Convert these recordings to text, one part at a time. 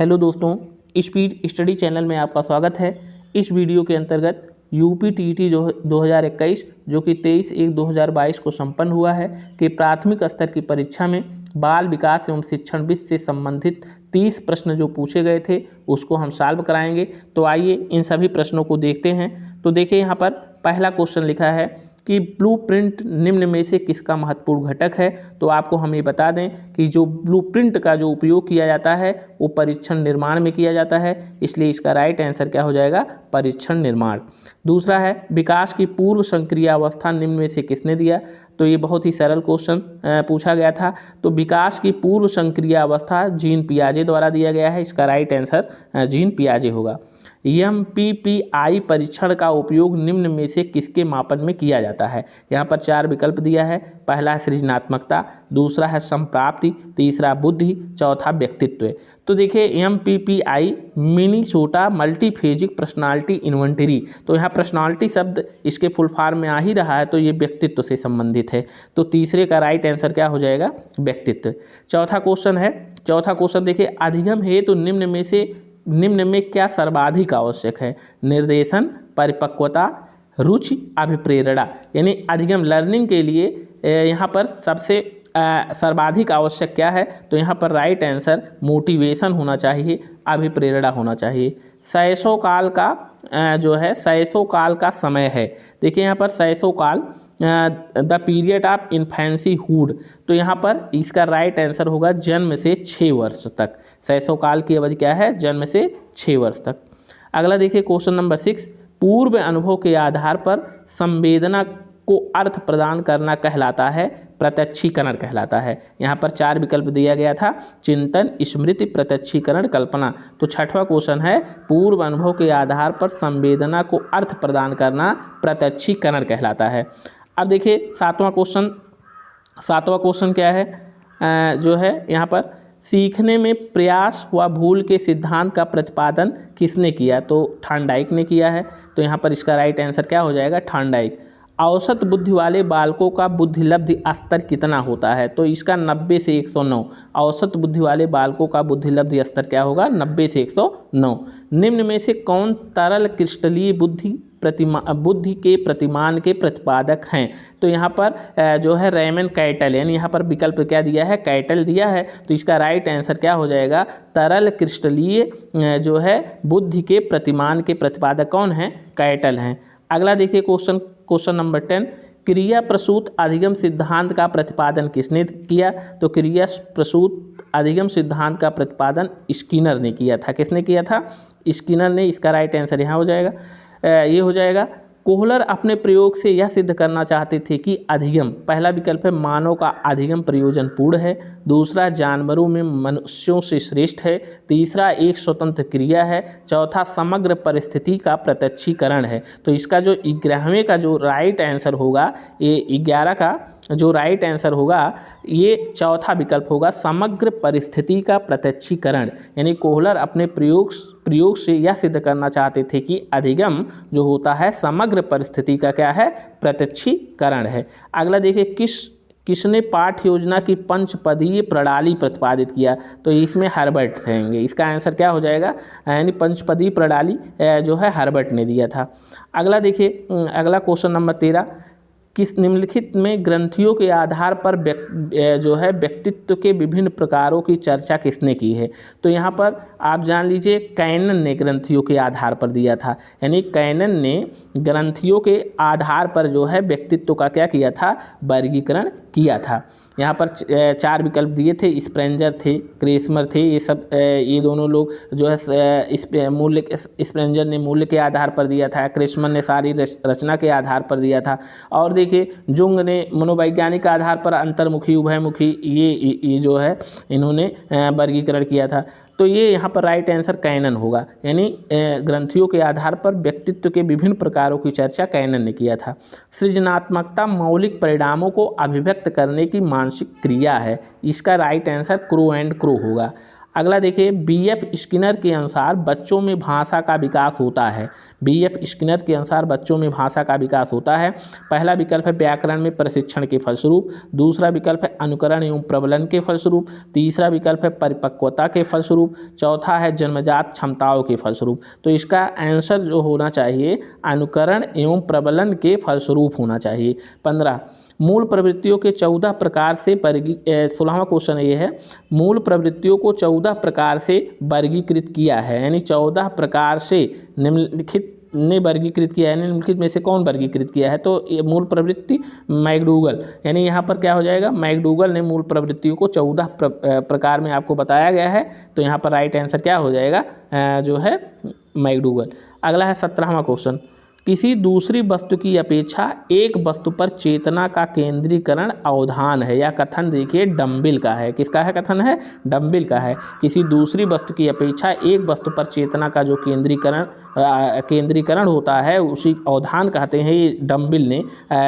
Hello दोस्तों, speed study channel में आपका स्वागत है। इस वीडियो के अंतर्गत यूपी-टीईटी जो 2021 जो कि 23/1/2022 को संपन्न हुआ है कि प्राथमिक स्तर की परीक्षा में बाल विकास एवं शिक्षण विषय से संबंधित 30 प्रश्न जो पूछे गए थे उसको हम सॉल्व कराएंगे। तो आइए इन सभी प्रश्नों को देखते हैं। तो देखिए यहाँ पर पहला क्वेश्चन लिखा है कि ब्लूप्रिंट निम्न में से किसका महत्वपूर्ण घटक है। तो आपको हम ये बता दें कि जो ब्लूप्रिंट का जो उपयोग किया जाता है वो परीक्षण निर्माण में किया जाता है, इसलिए इसका राइट आंसर क्या हो जाएगा, परीक्षण निर्माण। दूसरा है विकास की पूर्व संक्रिय अवस्था निम्न में से किसने दिया। तो ये बहुत ही सरल क्वेश्चन पूछा गया था। तो विकास की पूर्व संक्रिय अवस्था जीन पियाजे द्वारा दिया गया है, इसका राइट आंसर जीन पियाजे होगा। MPPI परीक्षण का उपयोग निम्न में से किसके मापन में किया जाता है। यहाँ पर 4 विकल्प दिया है। पहला है सृजनात्मकता, दूसरा है संप्राप्ति, तीसरा बुद्धि, चौथा व्यक्तित्व। तो देखिए MPPI मिनीसोटा मल्टीफेजिक पर्सनालिटी इन्वेंटरी, तो यहाँ पर्सनालिटी शब्द इसके फुल फॉर्म में आ ही रहा है, तो ये व्यक्तित्व से संबंधित है। तो तीसरे का राइट आंसर क्या हो जाएगा, व्यक्तित्व। चौथा क्वेश्चन देखिए अधिगम है तो निम्न में क्या सर्वाधिक आवश्यक है। निर्देशन, परिपक्वता, रुचि, अभिप्रेरणा। यानी अधिगम लर्निंग के लिए यहाँ पर सबसे सर्वाधिक आवश्यक क्या है। तो यहाँ पर राइट आंसर मोटिवेशन होना चाहिए, अभिप्रेरणा होना चाहिए। सैसो काल का समय है। देखिए यहाँ पर सैसो काल the period of infancy hood, तो यहाँ पर इसका राइट आंसर होगा जन्म से 6 वर्ष तक। शैशव काल की अवधि क्या है, जन्म से 6 वर्ष तक। अगला देखिए क्वेश्चन नंबर 6, पूर्व अनुभव के आधार पर संवेदना को अर्थ प्रदान करना कहलाता है, प्रत्यक्षीकरण कहलाता है। यहाँ पर 4 विकल्प दिया गया था, चिंतन, स्मृति, प्रत्यक्षीकरण, कल्पना। तो छठवां क्वेश्चन है पूर्व अनुभव के आधार पर संवेदना को अर्थ प्रदान करना प्रत्यक्षीकरण कहलाता है। अब देखिए सातवां क्वेश्चन क्या है, जो है यहाँ पर सीखने में प्रयास व भूल के सिद्धांत का प्रतिपादन किसने किया। तो थॉर्नडाइक ने किया है। तो यहाँ पर इसका राइट आंसर क्या हो जाएगा, थॉर्नडाइक। औसत बुद्धि वाले बालकों का बुद्धिलब्धि स्तर कितना होता है। तो इसका 90 से 109। औसत बुद्धि वाले बालकों का बुद्धिलब्धि स्तर क्या होगा, 90 से 109। निम्न में से कौन तरल क्रिस्टलीय बुद्धि के प्रतिमान के प्रतिपादक हैं। तो यहाँ पर जो है रेमन कैटल, यानी यहाँ पर विकल्प क्या दिया है, कैटल दिया है। तो इसका राइट आंसर क्या हो जाएगा, तरल क्रिस्टलीय जो है बुद्धि के प्रतिमान के प्रतिपादक कौन हैं, कैटल हैं। अगला देखिए क्वेश्चन नंबर 10, क्रिया प्रसूत अधिगम सिद्धांत का प्रतिपादन किसने किया। तो क्रिया प्रसूत अधिगम सिद्धांत का प्रतिपादन स्किनर ने किया था। किसने किया था, स्किनर ने। इसका राइट आंसर यहाँ हो जाएगा, ये हो जाएगा। कोहलर अपने प्रयोग से यह सिद्ध करना चाहते थे कि अधिगम, पहला विकल्प है मानव का अधिगम प्रयोजनपूर्ण है, दूसरा जानवरों में मनुष्यों से श्रेष्ठ है, तीसरा एक स्वतंत्र क्रिया है, चौथा समग्र परिस्थिति का प्रत्यक्षीकरण है। तो इसका जो 11वें का जो राइट आंसर होगा, ये 11 का जो राइट आंसर होगा ये चौथा विकल्प होगा, समग्र परिस्थिति का प्रत्यक्षीकरण। यानी कोहलर अपने प्रयोग से यह सिद्ध करना चाहते थे कि अधिगम जो होता है समग्र परिस्थिति का क्या है, प्रत्यक्षीकरण है। अगला देखिए किसने पाठ्य योजना की पंचपदीय प्रणाली प्रतिपादित किया। तो इसमें हर्बर्ट रहेंगे। इसका आंसर क्या हो जाएगा, यानी पंचपदीय प्रणाली जो है हर्बर्ट ने दिया था। अगला देखिए अगला क्वेश्चन नंबर 13, किस निम्नलिखित में ग्रंथियों के आधार पर जो है व्यक्तित्व के विभिन्न प्रकारों की चर्चा किसने की है। तो यहाँ पर आप जान लीजिए कैनन ने ग्रंथियों के आधार पर दिया था। यानी कैनन ने ग्रंथियों के आधार पर जो है व्यक्तित्व का क्या किया था, वर्गीकरण किया था। यहाँ पर 4 विकल्प दिए थे, स्प्रेंजर थे, क्रेस्मर थे। ये दोनों लोग जो है स्प्रेंजर ने मूल्य के आधार पर दिया था, क्रेस्मर ने सारी रचना के आधार पर दिया था। और देखिए जुंग ने मनोवैज्ञानिक आधार पर अंतर्मुखी, उभयमुखी, ये जो है इन्होंने वर्गीकरण किया था। तो ये यहाँ पर राइट आंसर कैनन होगा। यानी ग्रंथियों के आधार पर व्यक्तित्व के विभिन्न प्रकारों की चर्चा कैनन ने किया था। सृजनात्मकता मौलिक परिणामों को अभिव्यक्त करने की मानसिक क्रिया है। इसका right answer crow and crow होगा। अगला देखिए, बीएफ स्किनर के अनुसार बच्चों में भाषा का विकास होता है। बीएफ स्किनर के अनुसार बच्चों में भाषा का विकास होता है। पहला विकल्प है व्याकरण में प्रशिक्षण के फलस्वरूप, दूसरा विकल्प है अनुकरण एवं प्रबलन के फलस्वरूप, तीसरा विकल्प है परिपक्वता के फलस्वरूप, चौथा है जन्मजात क्षमताओं के फलस्वरूप। तो इसका आंसर जो होना चाहिए अनुकरण एवं प्रबलन के फलस्वरूप होना चाहिए। 15, मूल प्रवृत्तियों के 14 प्रकार से 16वां क्वेश्चन ये है, मूल प्रवृत्तियों को 14 प्रकार से वर्गीकृत किया है, यानी 14 प्रकार से निम्नलिखित ने वर्गीकृत किया है, निम्नलिखित में से कौन वर्गीकृत किया है? तो ये मूल प्रवृत्ति मैकडूगल, यानी यहाँ पर क्या हो जाएगा, मैकडूगल ने मूल प्रवृत्तियों को 14 प्रकार में आपको बताया गया है। तो यहाँ पर राइट आंसर क्या हो जाएगा, जो है मैकडूगल। अगला है 17वां क्वेश्चन, किसी दूसरी वस्तु की अपेक्षा एक वस्तु पर चेतना का केंद्रीकरण अवधान है। या कथन देखिए डम्बिल का है, किसका है कथन है, डम्बिल का है। किसी दूसरी वस्तु की अपेक्षा एक वस्तु पर चेतना का जो केंद्रीकरण होता है उसी अवधान कहते हैं। ये डम्बिल ने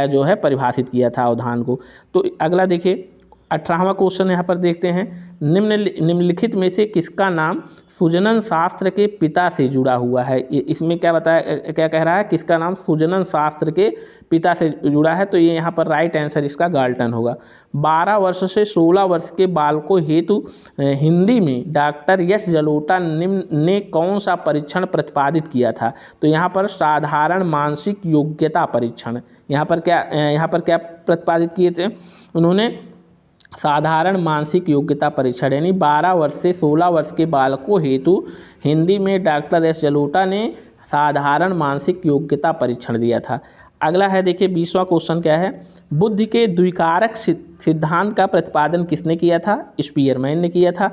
जो है परिभाषित किया था अवधान को। तो अगला देखिए 18वां क्वेश्चन यहाँ पर देखते हैं, निम्नलिखित में से किसका नाम सुजनन शास्त्र के पिता से जुड़ा हुआ है? इसमें क्या क्या कह रहा है, किसका नाम सुजनन शास्त्र के पिता से जुड़ा है? तो ये यहाँ पर राइट आंसर इसका गाल्टन होगा। 12 वर्ष से 16 वर्ष के बालकों हेतु हिंदी में डॉक्टर एस जलोटा ने कौन सा परीक्षण प्रतिपादित किया था? तो यहाँ पर साधारण मानसिक योग्यता परीक्षण, यहाँ पर क्या प्रतिपादित किए थे उन्होंने? साधारण मानसिक योग्यता परीक्षण, यानी 12 वर्ष से 16 वर्ष के बालकों हेतु हिंदी में डॉक्टर एस जलोटा ने साधारण मानसिक योग्यता परीक्षण दिया था। अगला है देखिए 20वां क्वेश्चन क्या है, बुद्धि के द्विकारक सिद्धांत का प्रतिपादन किसने किया था? स्पीयरमैन ने किया था।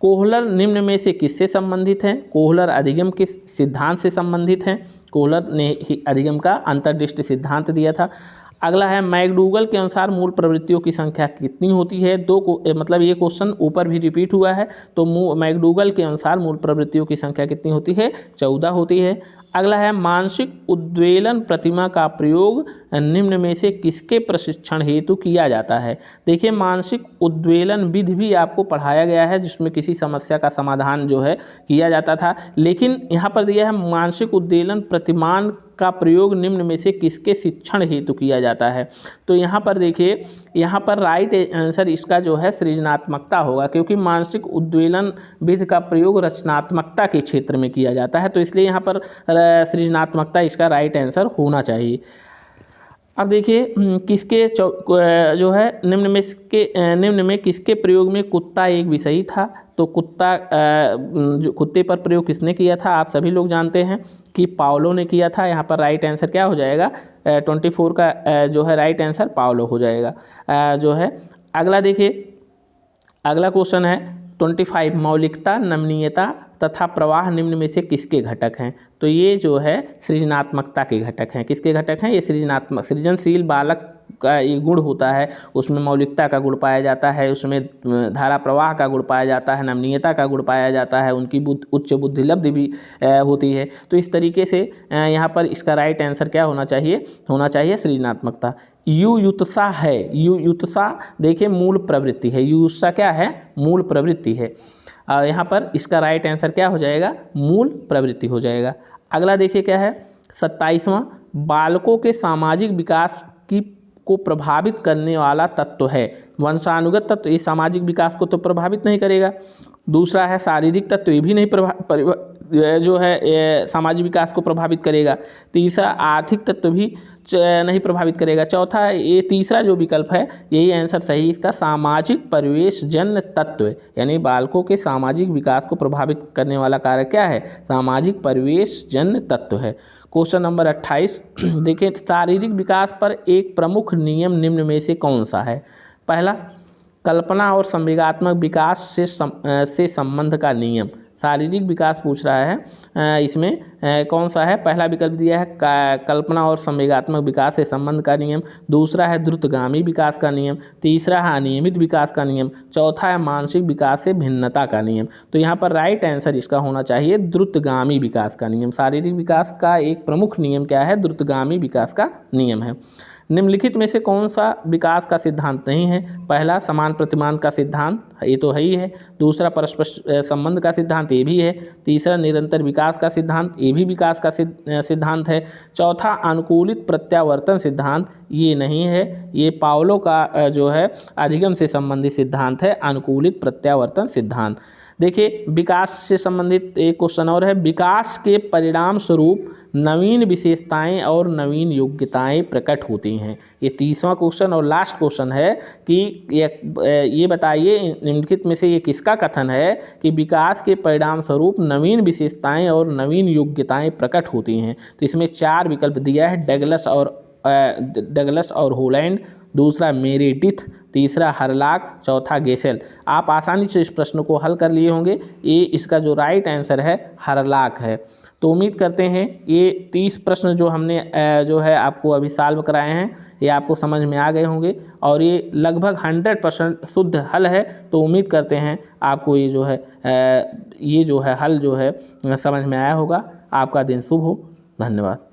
कोहलर निम्न में से किससे संबंधित हैं? कोहलर अधिगम के सिद्धांत से संबंधित हैं। कोहलर ने ही अधिगम का अंतर्दृष्टि सिद्धांत दिया था। अगला है मैकडूगल के अनुसार मूल प्रवृत्तियों की संख्या कितनी होती है? मतलब ये क्वेश्चन ऊपर भी रिपीट हुआ है। तो मैकडूगल के अनुसार मूल प्रवृत्तियों की संख्या कितनी होती है? 14 होती है। अगला है मानसिक उद्वेलन प्रतिमा का प्रयोग निम्न में से किसके प्रशिक्षण हेतु किया जाता है? देखिए मानसिक उद्वेलन विधि भी आपको पढ़ाया गया है जिसमें किसी समस्या का समाधान जो है किया जाता था, लेकिन यहाँ पर दिया है मानसिक उद्वेलन प्रतिमान का प्रयोग निम्न में से किसके शिक्षण हेतु किया जाता है? तो यहाँ पर देखिए, यहाँ पर राइट आंसर इसका जो है सृजनात्मकता होगा, क्योंकि मानसिक उद्वेलन विधि का प्रयोग रचनात्मकता के क्षेत्र में किया जाता है। तो इसलिए यहाँ पर सृजनात्मकता इसका राइट आंसर होना चाहिए। अब देखिए किसके जो है निम्न में किसके प्रयोग में कुत्ता एक विषयी था? तो जो कुत्ते पर प्रयोग किसने किया था? आप सभी लोग जानते हैं कि पाउलो ने किया था। यहाँ पर राइट आंसर क्या हो जाएगा? 24 का जो है राइट आंसर पाउलो हो जाएगा जो है। अगला देखिए, अगला क्वेश्चन है 25, मौलिकता, नमनीयता तथा प्रवाह निम्न में से किसके घटक हैं? तो ये जो है सृजनात्मकता के घटक हैं। किसके घटक हैं? ये सृजनशील बालक का ये गुण होता है, उसमें मौलिकता का गुण पाया जाता है, उसमें धारा प्रवाह का गुण पाया जाता है, नमनीयता का गुण पाया जाता है, उनकी उच्च बुद्धि लब्धि भी होती है। तो इस तरीके से यहाँ पर इसका राइट आंसर क्या होना चाहिए सृजनात्मकता। युयुत्सा है, युयुत्सा देखिए मूल प्रवृत्ति है, युयुत्सा क्या है? मूल प्रवृत्ति है। यहाँ पर इसका राइट आंसर क्या हो जाएगा? मूल प्रवृत्ति हो जाएगा। अगला देखिए क्या है 27वां, बालकों के सामाजिक विकास को प्रभावित करने वाला तत्व है। वंशानुगत तत्व ये सामाजिक विकास को तो प्रभावित नहीं करेगा। दूसरा है शारीरिक तत्व, ये भी नहीं जो है सामाजिक विकास को प्रभावित करेगा। तीसरा आर्थिक तत्व भी नहीं प्रभावित करेगा। चौथा ये तीसरा जो विकल्प है यही आंसर सही इसका सामाजिक परिवेश जन्य तत्व है, यानी बालकों के सामाजिक विकास को प्रभावित करने वाला कारक क्या है? सामाजिक परिवेश जन्य तत्व है। क्वेश्चन नंबर 28 देखिए, शारीरिक विकास पर एक प्रमुख नियम निम्न में से कौन सा है? पहला, कल्पना और संवेगात्मक विकास से संबंध का नियम। शारीरिक विकास पूछ रहा है, इसमें कौन सा है? पहला विकल्प दिया है कल्पना और संवेगात्मक विकास से संबंध का नियम। दूसरा है द्रुतगामी विकास का नियम। तीसरा है अनियमित विकास का नियम। चौथा है मानसिक विकास से भिन्नता का नियम। तो यहाँ पर राइट आंसर इसका होना चाहिए द्रुतगामी विकास का नियम। शारीरिक विकास का एक प्रमुख नियम क्या है? द्रुतगामी विकास का नियम है। निम्नलिखित में से कौन सा विकास का सिद्धांत नहीं है? पहला समान प्रतिमान का सिद्धांत, ये तो है ही है। दूसरा परस्पर संबंध का सिद्धांत, ये भी है। तीसरा निरंतर विकास का सिद्धांत, ये भी विकास का सिद्धांत है। चौथा अनुकूलित प्रत्यावर्तन सिद्धांत, ये नहीं है। ये पावलो का जो है अधिगम से संबंधित सिद्धांत है, अनुकूलित प्रत्यावर्तन सिद्धांत। देखिए विकास से संबंधित एक क्वेश्चन और है, विकास के परिणाम स्वरूप नवीन विशेषताएं और नवीन योग्यताएं प्रकट होती हैं। ये 30वां क्वेश्चन और लास्ट क्वेश्चन है कि ये बताइए निम्नलिखित में से ये किसका कथन है कि विकास के परिणाम स्वरूप नवीन विशेषताएं और नवीन योग्यताएं प्रकट होती हैं। तो इसमें 4 विकल्प दिया है, डगलस और होलैंड, दूसरा मेरेडिथ, तीसरा हरलाक, चौथा गेसेल। आप आसानी से इस प्रश्न को हल कर लिए होंगे। ये इसका जो राइट आंसर है हरलाक है। तो उम्मीद करते हैं ये 30 प्रश्न जो हमने जो है आपको अभी सॉल्व कराए हैं ये आपको समझ में आ गए होंगे और ये लगभग 100% शुद्ध हल है। तो उम्मीद करते हैं आपको ये जो है हल जो है समझ में आया होगा। आपका दिन शुभ हो। धन्यवाद।